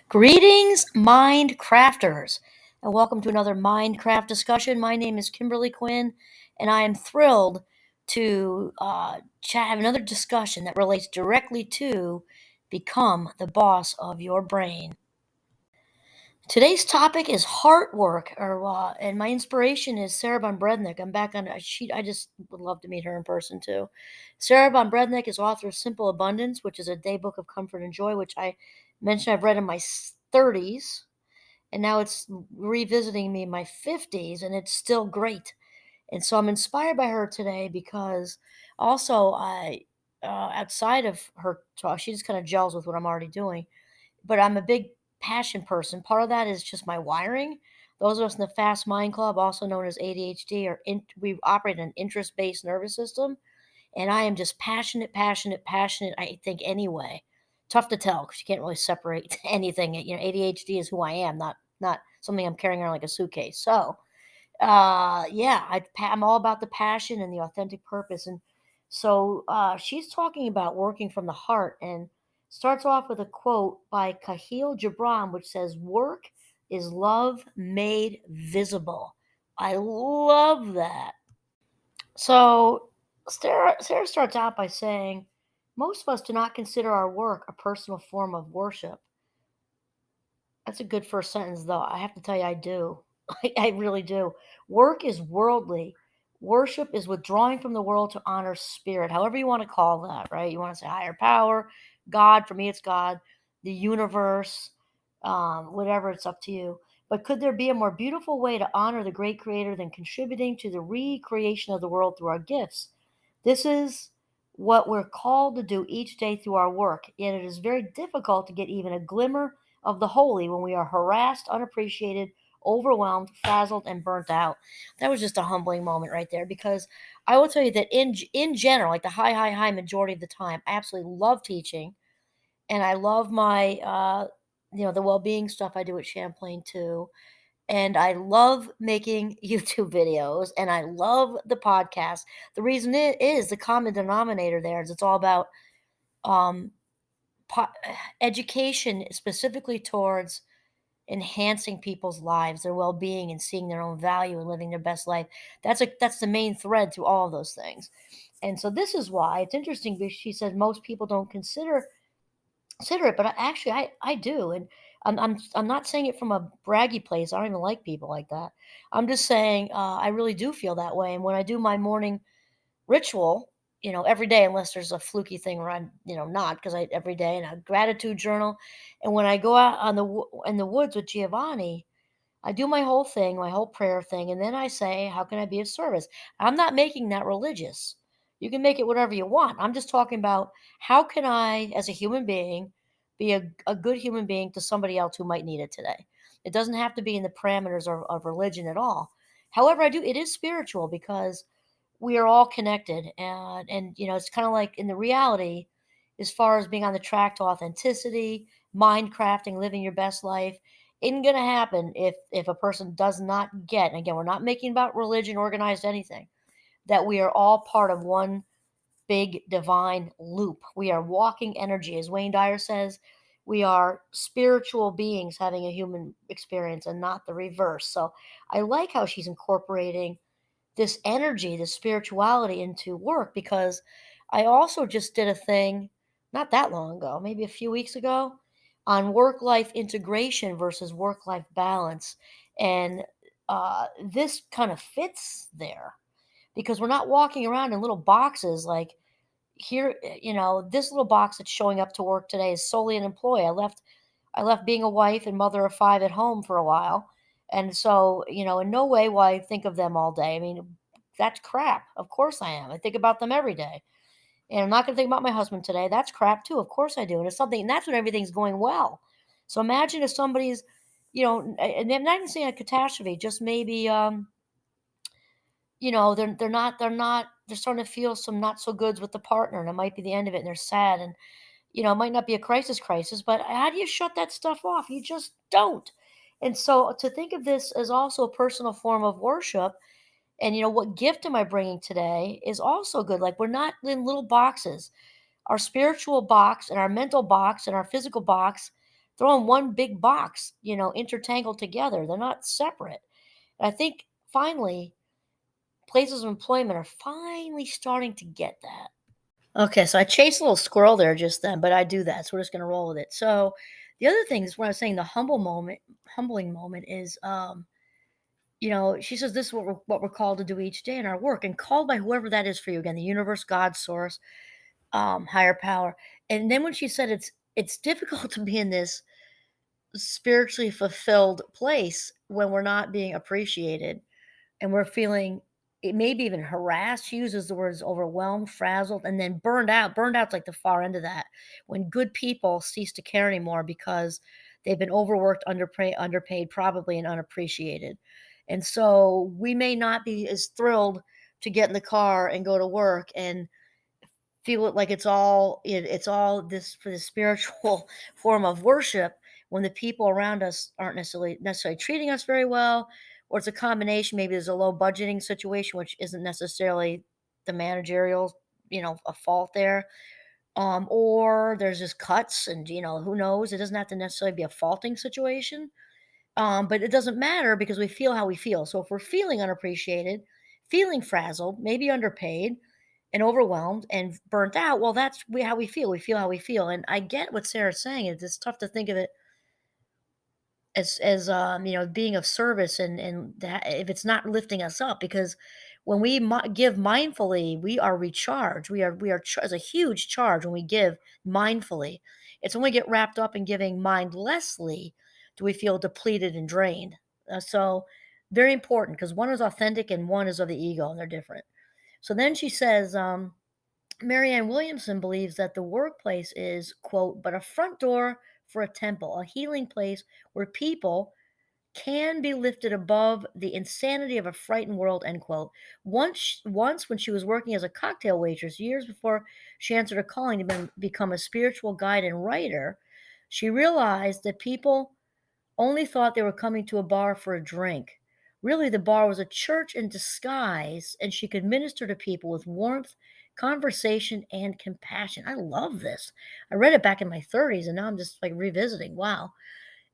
Greetings, Mind Crafters, and welcome to another Mindcraft discussion. My name is Kimberly Quinn, and I am thrilled to have another discussion that relates directly to become the boss of your brain. Today's topic is heart work, and my inspiration is Sarah Von Brednick. I'm back on. I just would love to meet her in person too. Sarah Von Brednick is author of Simple Abundance, which is a day book of comfort and joy, which I mentioned I've read in my 30s, and now it's revisiting me in my 50s, and it's still great. And so I'm inspired by her today because also outside of her talk, she just kind of gels with what I'm already doing, but I'm a big passion person. Part of that is just my wiring. Those of us in the Fast Mind Club, also known as ADHD, we operate an interest-based nervous system, and I am just passionate, passionate, passionate. I think anyway. Tough to tell because you can't really separate anything. ADHD is who I am, not something I'm carrying around like a suitcase. So yeah, I'm all about the passion and the authentic purpose. And so she's talking about working from the heart and starts off with a quote by Khalil Gibran, which says, "Work is love made visible." I love that. So Sarah starts out by saying, most of us do not consider our work a personal form of worship. That's a good first sentence, though. I have to tell you, I do. I really do. Work is worldly. Worship is withdrawing from the world to honor spirit, however you want to call that, right? You want to say higher power, God. For me, it's God, the universe, whatever, it's up to you. But could there be a more beautiful way to honor the great creator than contributing to the recreation of the world through our gifts? This is what we're called to do each day through our work, yet it is very difficult to get even a glimmer of the holy when we are harassed, unappreciated, overwhelmed, frazzled, and burnt out. That was just a humbling moment right there, because I will tell you that in general, like the high majority of the time, I absolutely love teaching, and I love my the well-being stuff I do at Champlain too. And I love making YouTube videos, and I love the podcast. The reason it is the common denominator there is it's all about um, po- education, specifically towards enhancing people's lives, their well-being, and seeing their own value and living their best life. That's the main thread through all of those things. And so this is why it's interesting, because she says most people don't consider it, but I do, and I'm not saying it from a braggy place. I don't even like people like that. I'm just saying I really do feel that way, and when I do my morning ritual, every day, unless there's a fluky thing where I'm, not, because I every day, and a gratitude journal, and when I go out in the woods with Giovanni, I do my whole thing, my whole prayer thing, and then I say, "How can I be of service?" I'm not making that religious. You can make it whatever you want. I'm just talking about how can I, as a human being, be a good human being to somebody else who might need it today. It doesn't have to be in the parameters of religion at all. However, it is spiritual, because we are all connected, and it's kind of like in the reality, as far as being on the track to authenticity, mind crafting, living your best life, isn't going to happen if a person does not get, and again, we're not making about religion, organized anything, that we are all part of one big divine loop. We are walking energy, as Wayne Dyer says. We are spiritual beings having a human experience, and not the reverse. So I like how she's incorporating this energy, this spirituality into work, because I also just did a thing not that long ago, maybe a few weeks ago, on work life integration versus work life balance. And this kind of fits there, because we're not walking around in little boxes like here, this little box that's showing up to work today is solely an employee. I left being a wife and mother of five at home for a while. And so, in no way will I think of them all day. I mean, that's crap. Of course I am. I think about them every day. And I'm not going to think about my husband today. That's crap too. Of course I do. And it's something, and that's when everything's going well. So imagine if somebody's, and I'm not even saying a catastrophe, just maybe, they're starting to feel some not so goods with the partner, and it might be the end of it, and they're sad, and it might not be a crisis, but how do you shut that stuff off? You just don't. And so to think of this as also a personal form of worship, and what gift am I bringing today, is also good. Like, we're not in little boxes. Our spiritual box and our mental box and our physical box, throw in one big box, intertangled together. They're not separate. And I think finally, places of employment are finally starting to get that. Okay, so I chased a little squirrel there just then, but I do that, so we're just gonna roll with it. So the other thing is when I was saying the humbling moment is, she says this is what we're called to do each day in our work, and called by whoever that is for you. Again, the universe, God, source, higher power. And then when she said it's difficult to be in this spiritually fulfilled place when we're not being appreciated and we're feeling it maybe even harassed. She uses the words overwhelmed, frazzled, and then burned out. Burned out's like the far end of that. When good people cease to care anymore because they've been overworked, underpaid, probably, and unappreciated. And so we may not be as thrilled to get in the car and go to work and feel it like it's all this for the spiritual form of worship when the people around us aren't necessarily treating us very well, or it's a combination. Maybe there's a low budgeting situation which isn't necessarily the managerial a fault there, or there's just cuts, and who knows, it doesn't have to necessarily be a faulting situation, but it doesn't matter because we feel how we feel. So if we're feeling unappreciated, feeling frazzled, maybe underpaid, and overwhelmed and burnt out, well, that's how we feel. We feel how we feel. And I get what Sarah's saying. It's tough to think of it as being of service, and that if it's not lifting us up, because when we give mindfully, we are recharged. As a huge charge when we give mindfully. It's when we get wrapped up in giving mindlessly do we feel depleted and drained. So very important, because one is authentic and one is of the ego, and they're different. So then she says, Marianne Williamson believes that the workplace is, quote, but a front door for a temple, a healing place where people can be lifted above the insanity of a frightened world, end quote. Once when she was working as a cocktail waitress, years before she answered a calling to become a spiritual guide and writer, she realized that people only thought they were coming to a bar for a drink. Really, the bar was a church in disguise, and she could minister to people with warmth, conversation, and compassion. I love this. I read it back in my 30s, and now I'm just like revisiting. Wow.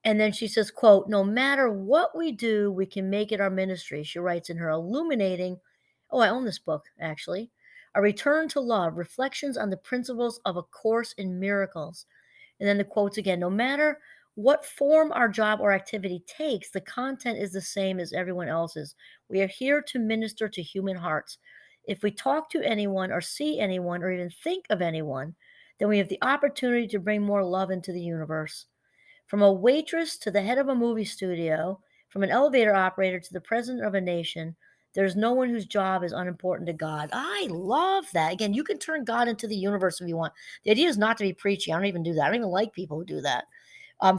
And then she says, quote, no matter what we do, we can make it our ministry. She writes in her illuminating, oh, I own this book, actually. A Return to Love, Reflections on the Principles of A Course in Miracles. And then the quotes again, no matter what form our job or activity takes, the content is the same as everyone else's. We are here to minister to human hearts. If we talk to anyone or see anyone or even think of anyone, then we have the opportunity to bring more love into the universe. From a waitress to the head of a movie studio, from an elevator operator to the president of a nation, there's no one whose job is unimportant to God. I love that. Again, you can turn God into the universe if you want. The idea is not to be preachy. I don't even do that. I don't even like people who do that.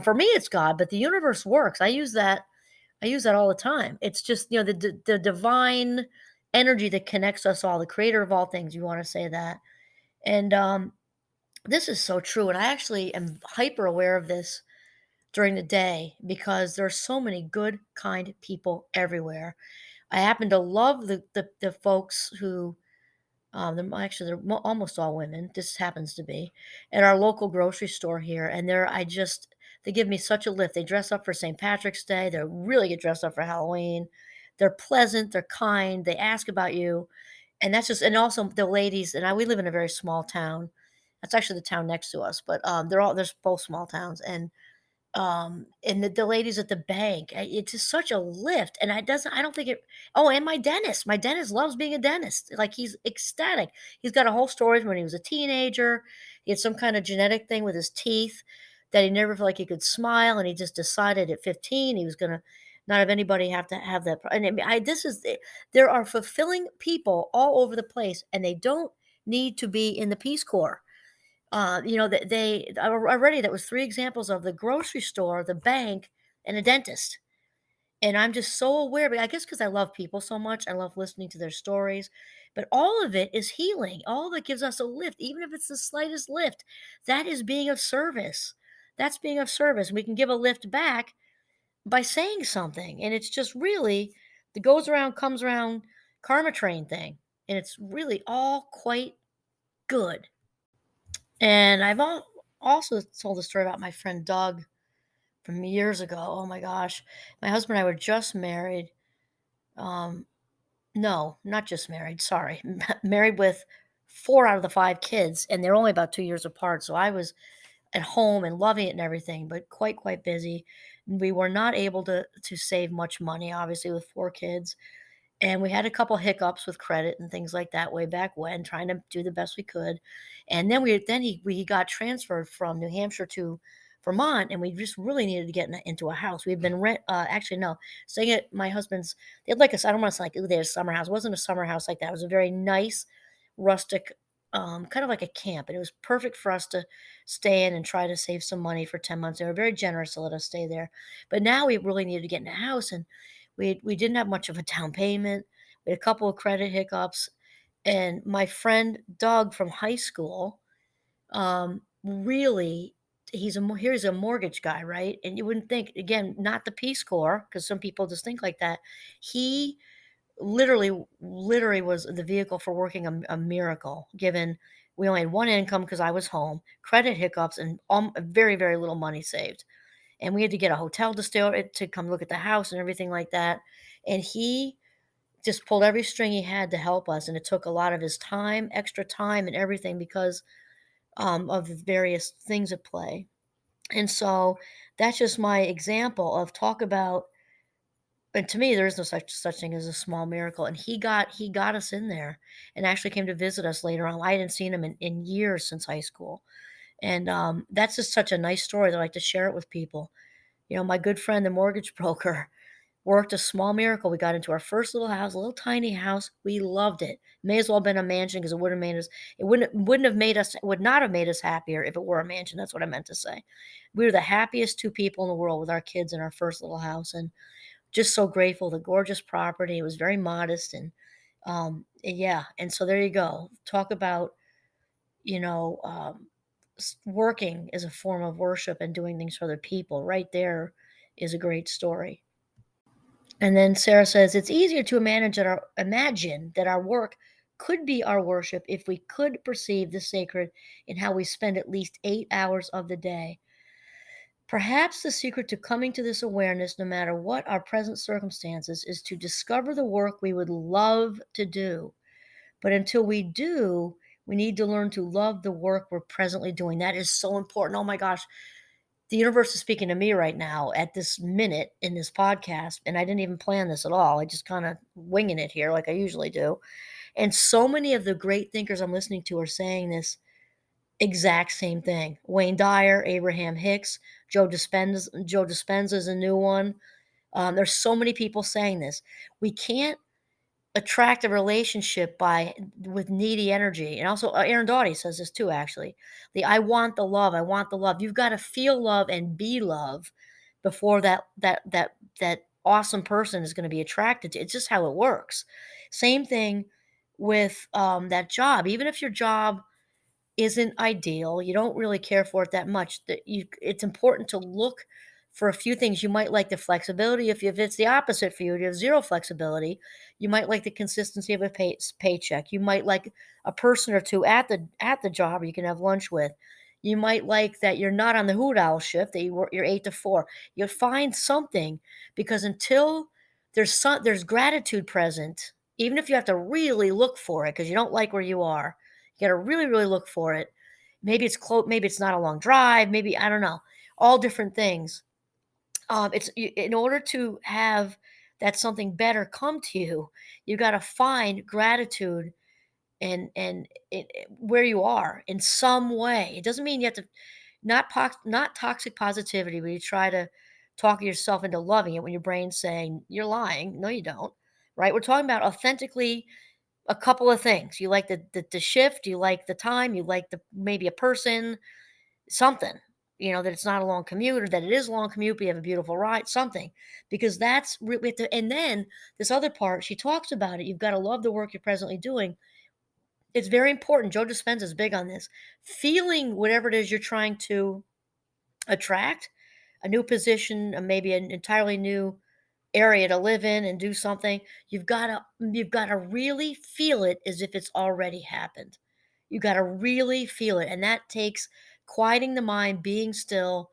For me, it's God, but the universe works. I use that. I use that all the time. It's just the divine energy that connects us all, the creator of all things. You want to say that, and this is so true. And I actually am hyper aware of this during the day because there are so many good, kind people everywhere. I happen to love the folks who, they're almost all women. This happens to be at our local grocery store here, and they give me such a lift. They dress up for St. Patrick's Day. They really get dressed up for Halloween. They're pleasant. They're kind. They ask about you, and and also the ladies. And we live in a very small town. That's actually the town next to us, but there's both small towns, and the ladies at the bank, it's just such a lift, and I don't think it. Oh, and my dentist loves being a dentist, like, he's ecstatic. He's got a whole story from when he was a teenager. He had some kind of genetic thing with his teeth that he never felt like he could smile, and he just decided at 15 he was gonna not have anybody have to have that and I mean, there are fulfilling people all over the place, and they don't need to be in the Peace Corps. That already that was 3 examples of the grocery store, the bank, and a dentist. And I'm just so aware, but I guess because I love people so much, I love listening to their stories. But all of it is healing. All of it gives us a lift, even if it's the slightest lift. That is being of service. That's being of service. We can give a lift back by saying something. And it's just really the goes around, comes around karma train thing. And it's really all quite good. And also told a story about my friend Doug. from years ago. Oh my gosh. My husband and I were just married. Um, no, not just married, sorry. Married with 4 out of the 5 kids, and they're only about 2 years apart, so I was at home and loving it and everything, but quite busy. We were not able to save much money, obviously, with 4 kids. And we had a couple hiccups with credit and things like that way back when, trying to do the best we could. And then we got transferred from New Hampshire to Vermont, and we just really needed to get into a house. We've been actually no, staying at my husband's. They had like a, I don't want to say like, ooh, they had a summer house. It wasn't a summer house like that. It was a very nice, rustic, kind of like a camp, and it was perfect for us to stay in and try to save some money for 10 months. They were very generous to let us stay there. But now we really needed to get in a house, and we didn't have much of a down payment. We had a couple of credit hiccups, and my friend Doug from high school, really, here's a mortgage guy, right? And you wouldn't think, again, not the Peace Corps, because some people just think like that. He literally was the vehicle for working a miracle. Given we only had one income because I was home, credit hiccups, and very little money saved, and we had to get a hotel to to come look at the house and everything like that. And he just pulled every string he had to help us, and it took a lot of his time, extra time, and everything because of the various things at play. And so that's just my example of talk about. And to me, there is no such thing as a small miracle. And he got us in there, and actually came to visit us later on. I hadn't seen him in years since high school, and that's just such a nice story that I like to share it with people. My good friend, the mortgage broker, worked a small miracle. We got into our first little house, a little tiny house. We loved it. May as well have been a mansion because it would not have made us happier if it were a mansion. That's what I meant to say. We were the happiest 2 people in the world with our kids in our first little house, and just so grateful. The gorgeous property. It was very modest, and yeah. And so there you go. Talk about, you know, working as a form of worship and doing things for other people. Right there is a great story. And then Sarah says, it's easier to imagine that our work could be our worship if we could perceive the sacred in how we spend at least 8 hours of the day. Perhaps the secret to coming to this awareness, no matter what our present circumstances, is to discover the work we would love to do. But until we do, we need to learn to love the work we're presently doing. That is so important. Oh my gosh, the universe is speaking to me right now at this minute in this podcast, and I didn't even plan this at all. I just kind of winging it here like I usually do. And so many of the great thinkers I'm listening to are saying this exact same thing. Wayne Dyer, Abraham Hicks, Joe Dispenza is a new one. There's so many people saying this. We can't attract a relationship by with needy energy. And also Aaron Doughty says this too, actually. I want the love. I want the love. You've got to feel love and be love before that awesome person is going to be attracted to. It's just how it works. Same thing with that job. Even if your job isn't ideal, you don't really care for it that much, it's important to look for a few things. You might like the flexibility. If it's the opposite for you, you have zero flexibility, you might like the consistency of a paycheck. You might like a person or two at the job you can have lunch with. You might like that you're not on the hoot owl shift, that you're 8 to 4. You'll find something, because until there's gratitude present, even if you have to really look for it because you don't like where you are, you gotta really look for it. Maybe it's close. Maybe it's not a long drive. Maybe I don't know. All different things. In order to have that something better come to you, you got to find gratitude and where you are in some way. It doesn't mean you have to not toxic positivity where you try to talk yourself into loving it when your brain's saying you're lying. No, you don't. Right? We're talking about authentically a couple of things. You like the shift, you like the time, you like the maybe a person, something, that it's not a long commute, or that it is a long commute, but you have a beautiful ride, something. Because that's really and then this other part, she talks about it. You've got to love the work you're presently doing. It's very important. Joe Dispenza is big on this. Feeling whatever it is you're trying to attract, a new position, maybe an entirely new area to live in and do something, you've got to really feel it as if it's already happened. You got to really feel it, and that takes quieting the mind, being still,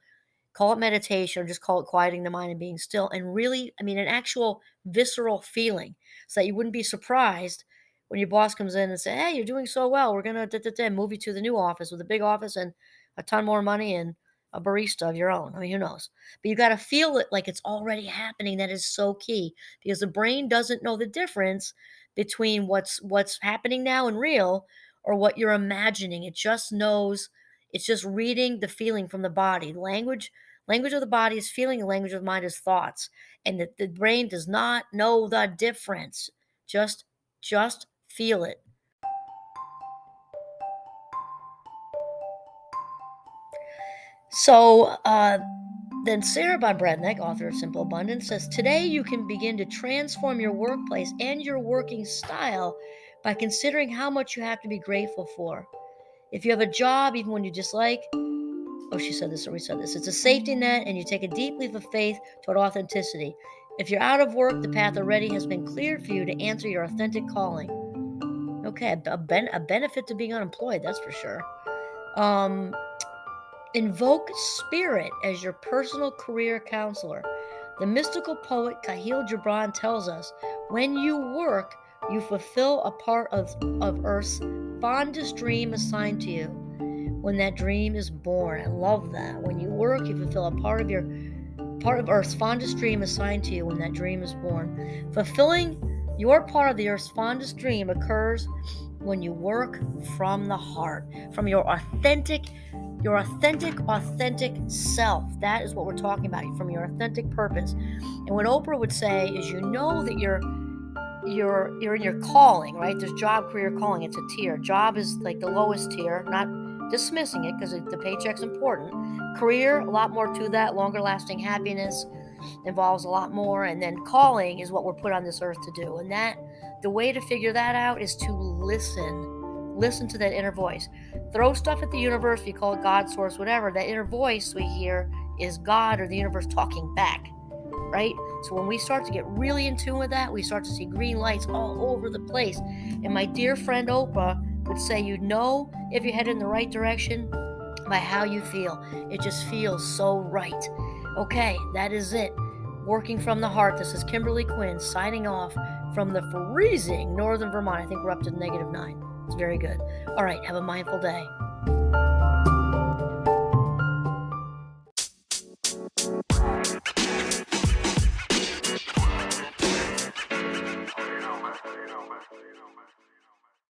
Call it meditation or just call it quieting the mind and being still. And really, I mean, an actual visceral feeling so that you wouldn't be surprised when your boss comes in and say, hey, you're doing so well. We're going to move you to the new office with a big office and a ton more money and a barista of your own. I mean, who knows? But you got to feel it like it's already happening. That is so key because the brain doesn't know the difference between what's happening now and real or what you're imagining. It just knows, it's just reading the feeling from the body. Language of the body is feeling, and language of the mind is thoughts. And the brain does not know the difference. Just feel it. So then Sarah Von Bradnick, author of Simple Abundance, says today you can begin to transform your workplace and your working style by considering how much you have to be grateful for. If you have a job, even when you dislike, oh, she said this or we said this, it's a safety net and you take a deep leap of faith toward authenticity. If you're out of work, the path already has been cleared for you to answer your authentic calling. Okay, a benefit to being unemployed, that's for sure. Invoke spirit as your personal career counselor. The mystical poet Khalil Gibran tells us, when you work, you fulfill a part of Earth's fondest dream assigned to you. When that dream is born. I love that. When you work, you fulfill a part of Earth's fondest dream assigned to you when that dream is born. Fulfilling your part of the Earth's fondest dream occurs when you work from the heart, from your authentic self. That is what we're talking about, from your authentic purpose. And what Oprah would say is, you know that you're in your calling, right? There's job, career, calling. It's a tier. Job is like the lowest tier, not dismissing it because the paycheck's important. Career, a lot more to that. Longer lasting happiness involves a lot more. And then calling is what we're put on this earth to do. And the way to figure that out is to listen to that inner voice. Throw stuff at the universe, if you call it God, source, whatever. That inner voice we hear is God or the universe talking back, right? So when we start to get really in tune with that, we start to see green lights all over the place. And my dear friend Oprah would say, you know if you're headed in the right direction by how you feel. It just feels so right. Okay, that is it. Working from the heart. This is Kimberly Quinn signing off from the freezing northern Vermont. I think we're up to -9. It's very good. All right, have a mindful day.